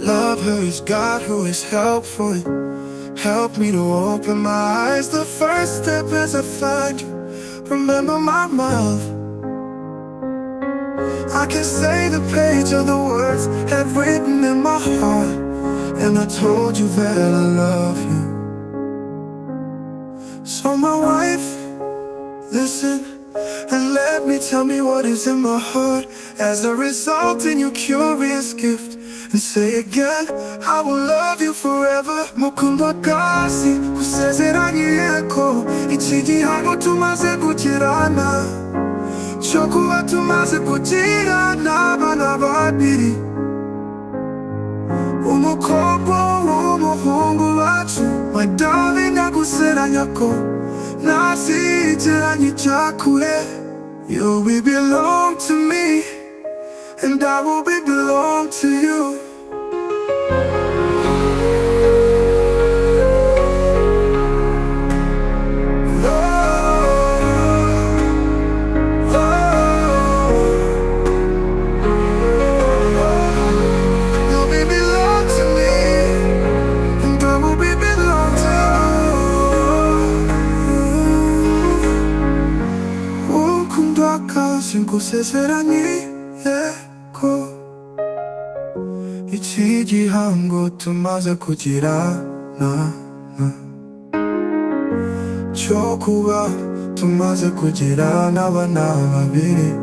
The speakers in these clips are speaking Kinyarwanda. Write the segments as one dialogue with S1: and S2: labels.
S1: Love her is God who is helpful. Help me to open my eyes. The first step is I find you. Remember my mouth. I can say the page of the words have written in my heart. And I told you that I love you. So my wife, listen and let me tell me what is in my heart as a result in your curious gift. And say again, I will love you forever. Mukundwa kasi kusezeranyeko. Ichigihango tumaze kugirana, cyo kuba tumaze kugirana abana babiri, umukobwa w'umuhungu wacu. My darling, naguseranyako ntazigera njya kure. You will belong to me and I will belong to you. Kusezeranyeko iki gihango tumaze kugirana, cyo kuba tumaze kugirana abana babiri,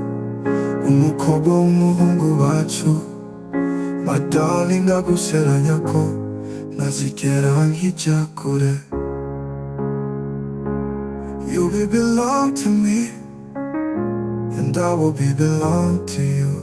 S1: umukobwa w'umuhungu wacu. My darling, ndaguseranyako ntazigera njya kure. You will belong to me and I will belong to you.